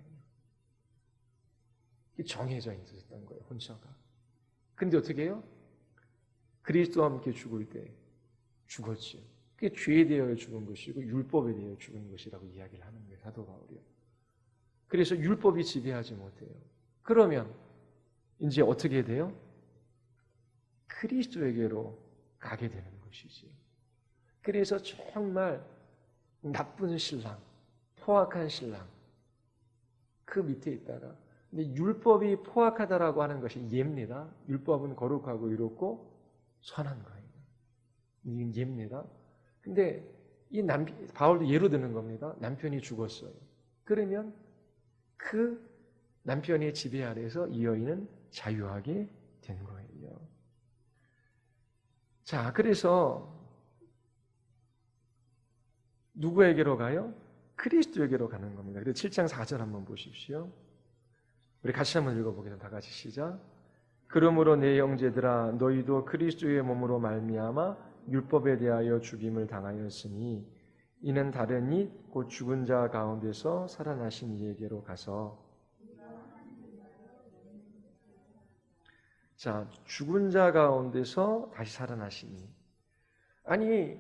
정해져 있었던 거예요, 혼처가. 근데 어떻게 해요? 그리스도와 함께 죽을 때 죽었지요. 그게 죄에 대하여 죽은 것이고 율법에 대하여 죽은 것이라고 이야기를 하는 거예요, 사도 바울이요. 그래서 율법이 지배하지 못해요. 그러면 이제 어떻게 돼요? 그리스도에게로 가게 되는 것이지요. 그래서 정말 나쁜 신랑, 포악한 신랑 그 밑에 있다가 근데 율법이 포악하다라고 하는 것이 예입니다. 율법은 거룩하고 의롭고 선한 거예요. 이건 예입니다. 근데 이 바울도 예로 드는 겁니다. 남편이 죽었어요. 그러면 그 남편의 지배 아래에서 이 여인은 자유하게 된 거예요. 자, 그래서 누구에게로 가요? 그리스도에게로 가는 겁니다. 그래서 7장 4절 한번 보십시오. 우리 같이 한번 읽어보겠습니다. 다 같이 시작. 그러므로 내 형제들아 너희도 그리스도의 몸으로 말미암아 율법에 대하여 죽임을 당하였으니 이는 다른 이 곧 죽은 자 가운데서 살아나신 이에게로 가서 자, 죽은 자 가운데서 다시 살아나시니 아니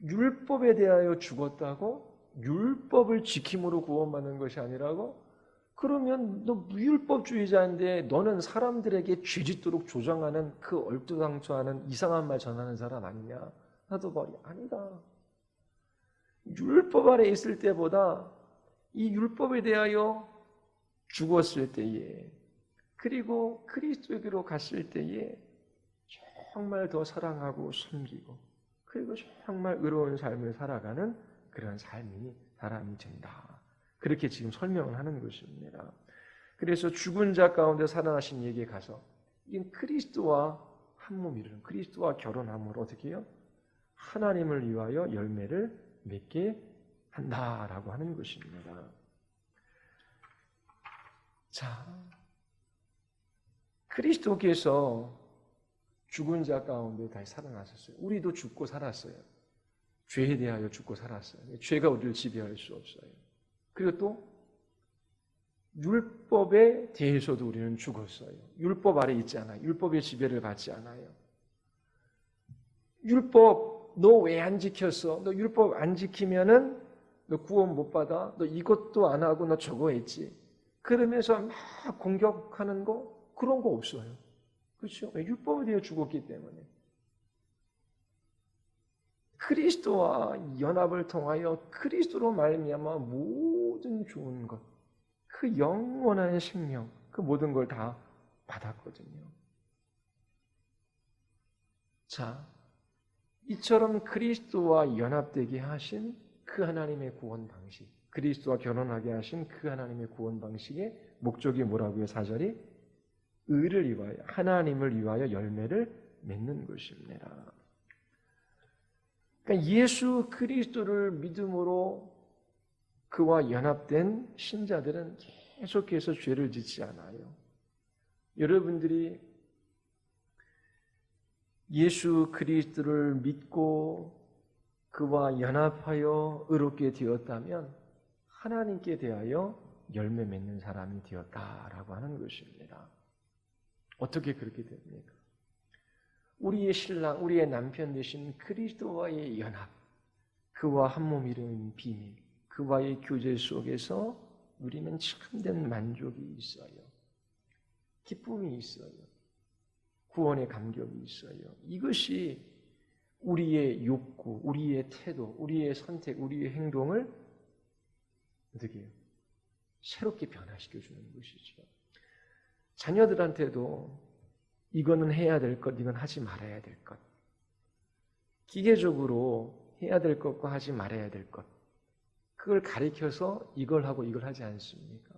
율법에 대하여 죽었다고? 율법을 지킴으로 구원받는 것이 아니라고? 그러면 너 무율법주의자인데 너는 사람들에게 죄짓도록 조장하는 그 얼토당토하는 이상한 말 전하는 사람 아니냐? 나도 말이 아니다. 율법 아래 있을 때보다 이 율법에 대하여 죽었을 때에 그리고 그리스도에게로 갔을 때에 정말 더 사랑하고 섬기고 그리고 정말 의로운 삶을 살아가는 그런 삶이 사람이 된다. 그렇게 지금 설명을 하는 것입니다. 그래서 죽은 자 가운데 살아나신 이에게 가서 이 그리스도와 한 몸이 이루는 그리스도와 결혼함으로 어떻게 해요? 하나님을 위하여 열매를 맺게 한다라고 하는 것입니다. 자, 그리스도께서 죽은 자 가운데 다시 살아나셨어요. 우리도 죽고 살았어요. 죄에 대하여 죽고 살았어요. 죄가 우리를 지배할 수 없어요. 그리고 또 율법에 대해서도 우리는 죽었어요. 율법 아래 있지 않아요. 율법의 지배를 받지 않아요. 율법 너 왜 안 지켰어? 너 율법 안 지키면은 너 구원 못 받아? 너 이것도 안 하고 너 저거 했지? 그러면서 막 공격하는 거 그런 거 없어요. 그렇죠? 율법에 대해 죽었기 때문에. 그리스도와 연합을 통하여 그리스도로 말미암아 모든 좋은 것, 그 영원한 생명, 그 모든 걸 다 받았거든요. 자, 이처럼 그리스도와 연합되게 하신 그 하나님의 구원 방식, 그리스도와 결혼하게 하신 그 하나님의 구원 방식의 목적이 뭐라고요? 4절이 의를 위하여, 하나님을 위하여 열매를 맺는 것입니다. 그러니까 예수 그리스도를 믿음으로 그와 연합된 신자들은 계속해서 죄를 짓지 않아요. 여러분들이 예수 그리스도를 믿고 그와 연합하여 의롭게 되었다면 하나님께 대하여 열매 맺는 사람이 되었다라고 하는 것입니다. 어떻게 그렇게 됩니까? 우리의 신랑, 우리의 남편 되신 그리스도와의 연합, 그와 한 몸이 되는 비밀, 그와의 교제 속에서 우리는 참된 만족이 있어요. 기쁨이 있어요. 구원의 감격이 있어요. 이것이 우리의 욕구, 우리의 태도, 우리의 선택, 우리의 행동을 어떻게 해요? 새롭게 변화시켜주는 것이죠. 자녀들한테도 이거는 해야 될 것, 이건 하지 말아야 될 것. 기계적으로 해야 될 것과 하지 말아야 될 것. 그걸 가리켜서 이걸 하고 이걸 하지 않습니까?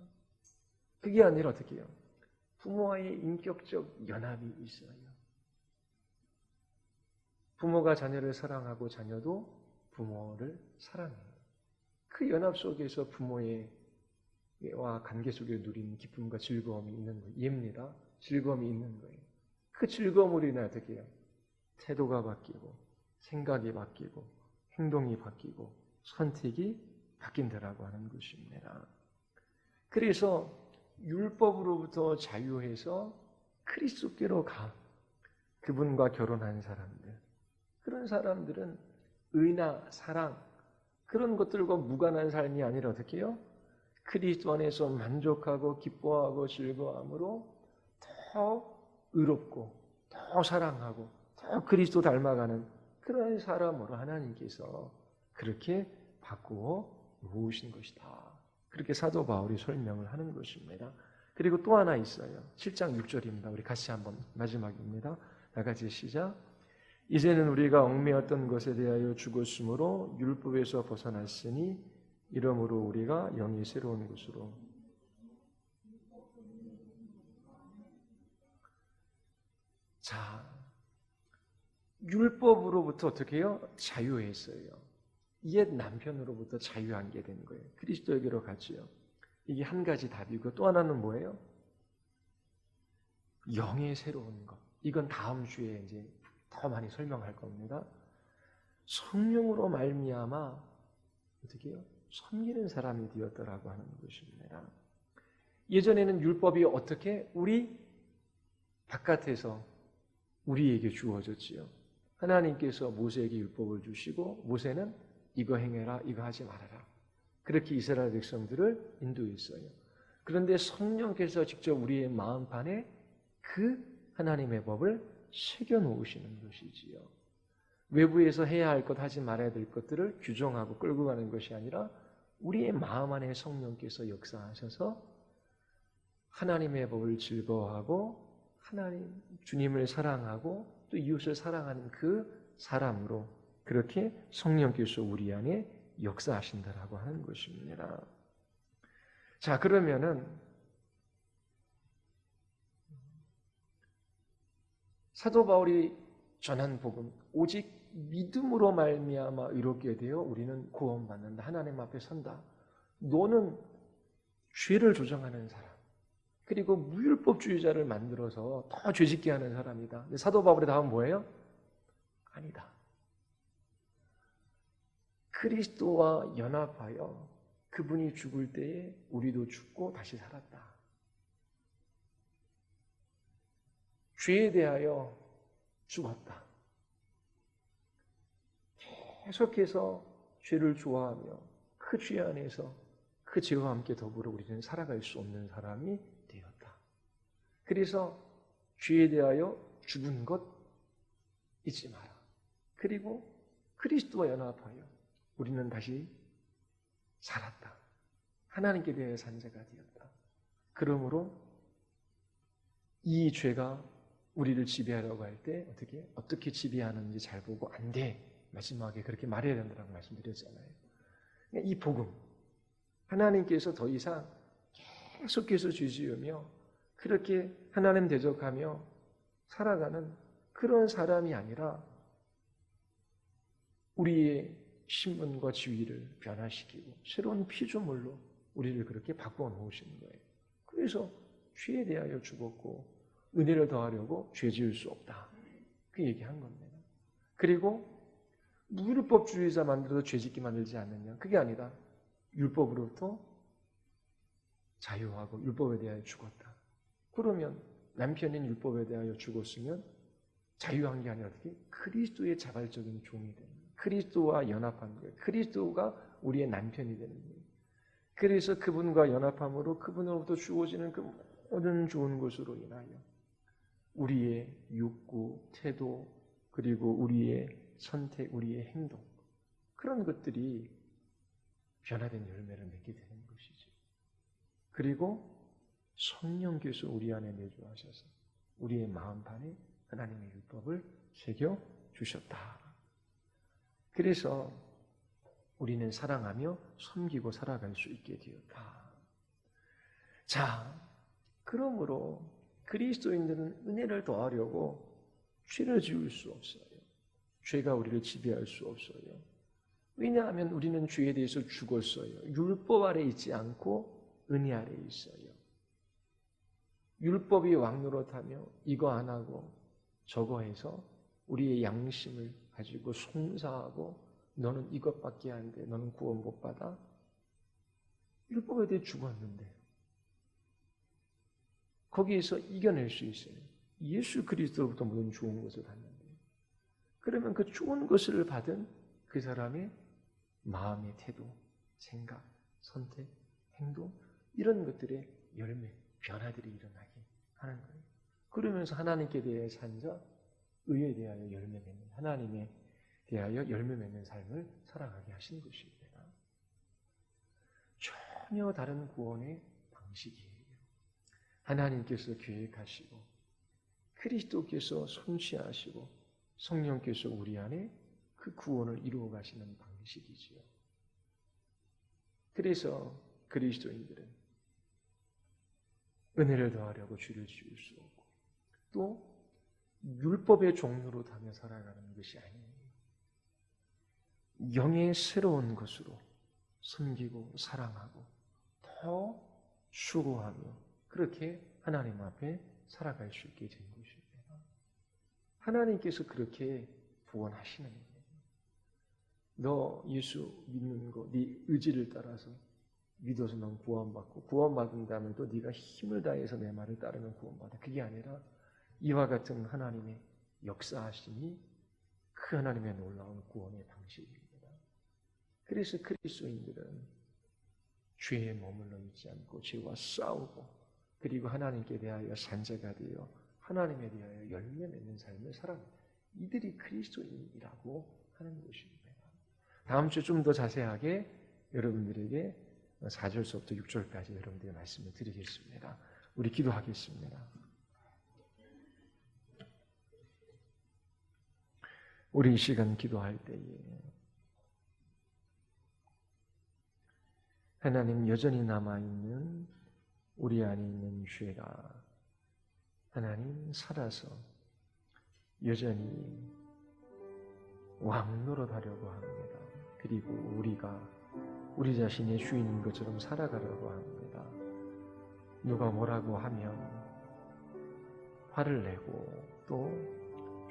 그게 아니라 어떻게 해요? 부모와의 인격적 연합이 있어요. 부모가 자녀를 사랑하고 자녀도 부모를 사랑해요. 그 연합 속에서 부모와 관계 속에 누린 기쁨과 즐거움이 있는 거예요. 이해입니다. 즐거움이 있는 거예요. 그 즐거움으로 인해 어떻게 해요? 태도가 바뀌고 생각이 바뀌고 행동이 바뀌고 선택이 바뀐다라고 하는 것입니다. 그래서 율법으로부터 자유해서 그리스도께로 가. 그분과 결혼한 사람들. 그런 사람들은 의나 사랑 그런 것들과 무관한 삶이 아니라 어떻게 해요? 그리스도 안에서 만족하고 기뻐하고 즐거움으로 더 의롭고 더 사랑하고 더 그리스도 닮아가는 그런 사람으로 하나님께서 그렇게 바꾸어 놓으신 것이다. 그렇게 사도 바울이 설명을 하는 것입니다. 그리고 또 하나 있어요. 7장 6절입니다. 우리 같이 한번 마지막입니다. 다 같이 시작. 이제는 우리가 얽매였던 것에 대하여 죽었으므로 율법에서 벗어났으니 이러므로 우리가 영이 새로운 것으로 자, 율법으로부터 어떻게 해요? 자유했어요. 옛 남편으로부터 자유하게 된 거예요. 그리스도에게로 갔지요. 이게 한 가지 답이고 또 하나는 뭐예요? 영의 새로운 것. 이건 다음 주에 이제 더 많이 설명할 겁니다. 성령으로 말미암아 어떻게 해요? 섬기는 사람이 되었더라고 하는 것입니다. 예전에는 율법이 어떻게 우리 바깥에서 우리에게 주어졌지요. 하나님께서 모세에게 율법을 주시고 모세는 이거 행해라, 이거 하지 말아라. 그렇게 이스라엘 백성들을 인도했어요. 그런데 성령께서 직접 우리의 마음판에 그 하나님의 법을 새겨 놓으시는 것이지요. 외부에서 해야 할 것, 하지 말아야 될 것들을 규정하고 끌고 가는 것이 아니라 우리의 마음 안에 성령께서 역사하셔서 하나님의 법을 즐거워하고 하나님, 주님을 사랑하고 또 이웃을 사랑하는 그 사람으로 그렇게 성령께서 우리 안에 역사하신다라고 하는 것입니다. 자, 그러면은 사도 바울이 전한 복음, 오직 믿음으로 말미암아 의롭게 되어 우리는 구원받는다. 하나님 앞에 선다. 너는 죄를 조정하는 사람. 그리고 무율법주의자를 만들어서 더 죄짓게 하는 사람이다. 근데 사도 바울의 답은 뭐예요? 아니다. 그리스도와 연합하여 그분이 죽을 때에 우리도 죽고 다시 살았다. 죄에 대하여 죽었다. 계속해서 죄를 좋아하며 그 죄 안에서 그 죄와 함께 더불어 우리는 살아갈 수 없는 사람이 되었다. 그래서 죄에 대하여 죽은 것 잊지 마라. 그리고 그리스도와 연합하여 우리는 다시 살았다. 하나님께 대하여 산 자가 되었다. 그러므로 이 죄가 우리를 지배하려고 할 때 어떻게 지배하는지 잘 보고 안 돼. 마지막에 그렇게 말해야 된다고 말씀드렸잖아요. 이 복음, 하나님께서 더 이상 계속해서 죄 지으며 그렇게 하나님 대적하며 살아가는 그런 사람이 아니라 우리의 신분과 지위를 변화시키고 새로운 피조물로 우리를 그렇게 바꿔 놓으시는 거예요. 그래서 죄에 대하여 죽었고 은혜를 더하려고 죄 지을 수 없다. 그 얘기한 겁니다. 그리고 무율법주의자 만들어서 죄 짓게 만들지 않느냐. 그게 아니라 율법으로부터 자유하고 율법에 대하여 죽었다. 그러면 남편인 율법에 대하여 죽었으면 자유한 게 아니라 어떻게? 그리스도의 자발적인 종이 되는 거예요. 그리스도와 연합한 거예요. 그리스도가 우리의 남편이 되는 거예요. 그래서 그분과 연합함으로 그분으로부터 주어지는 그 모든 좋은 것으로 인하여 우리의 욕구, 태도, 그리고 우리의 선택, 우리의 행동, 그런 것들이 변화된 열매를 맺게 되는 것이죠. 그리고 성령께서 우리 안에 내주하셔서 우리의 마음판에 하나님의 율법을 새겨 주셨다. 그래서 우리는 사랑하며 섬기고 살아갈 수 있게 되었다. 자, 그러므로 그리스도인들은 은혜를 더하려고 죄를 지을 수 없어요. 죄가 우리를 지배할 수 없어요. 왜냐하면 우리는 죄에 대해서 죽었어요. 율법 아래 있지 않고 은혜 아래 있어요. 율법이 왕노릇하며 이거 안 하고 저거 해서 우리의 양심을 가지고 송사하고 너는 이것밖에 안 돼. 너는 구원 못 받아. 율법에 대해 죽었는데 거기에서 이겨낼 수 있어요. 예수 그리스도로부터 모든 좋은 것을 받는데 그러면 그 좋은 것을 받은 그 사람의 마음의 태도, 생각, 선택, 행동 이런 것들의 열매, 변화들이 일어나게 하는 거예요. 그러면서 하나님께 대해 산 자, 의에 대하여 열매 맺는, 하나님에 대하여 열매 맺는 삶을 살아가게 하신 것입니다. 전혀 다른 구원의 방식이에요. 하나님께서 계획하시고 그리스도께서 성취하시고 성령께서 우리 안에 그 구원을 이루어 가시는 방식이지요. 그래서 그리스도인들은 은혜를 더하려고 죄를 지을 수 없고 또 율법의 종로로 다며 살아가는 것이 아니에요. 영의 새로운 것으로 섬기고 사랑하고 더 수고하며 그렇게 하나님 앞에 살아갈 수 있게 된 것입니다. 하나님께서 그렇게 구원하시는 거예요. 너 예수 믿는 거, 네 의지를 따라서 믿어서 넌 구원받고 구원받은 다음에도 네가 힘을 다해서 내 말을 따르면 구원받아. 그게 아니라 이와 같은 하나님의 역사하심이 그 하나님의 놀라운 구원의 방식입니다. 그래서 그리스도인들은 죄에 머물러 있지 않고 죄와 싸우고 그리고 하나님께 대하여 산자가 되어 하나님에 대하여 열매 맺는 삶을 살아갑니다. 이들이 그리스도인이라고 하는 것입니다. 다음 주에 좀 더 자세하게 여러분들에게 4절서부터 6절까지 여러분들에게 말씀을 드리겠습니다. 우리 기도하겠습니다. 우리 이 시간 기도할 때에 하나님 여전히 남아있는 우리 안에 있는 죄가 하나님 살아서 여전히 왕노릇하려고 합니다. 그리고 우리가 우리 자신의 주인인 것처럼 살아가려고 합니다. 누가 뭐라고 하면 화를 내고 또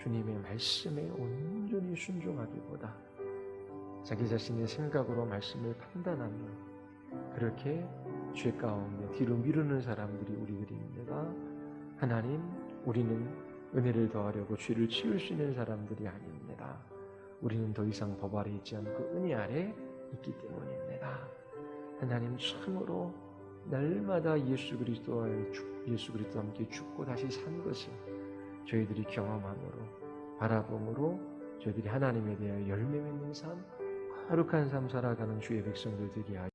주님의 말씀에 온전히 순종하기보다 자기 자신의 생각으로 말씀을 판단하며 그렇게 죄 가운데 뒤로 미루는 사람들이 우리들입니다. 하나님, 우리는 은혜를 더하려고 죄를 치울 수 있는 사람들이 아닙니다. 우리는 더 이상 법 아래 있지 않고 은혜 아래 있기 때문입니다. 하나님, 참으로 날마다 예수 그리스도와 함께 죽고 다시 산 것을 저희들이 경험함으로 바라봄으로 저희들이 하나님에 대하여 열매 맺는 삶, 거룩한 삶 살아가는 주의 백성들 되게 하여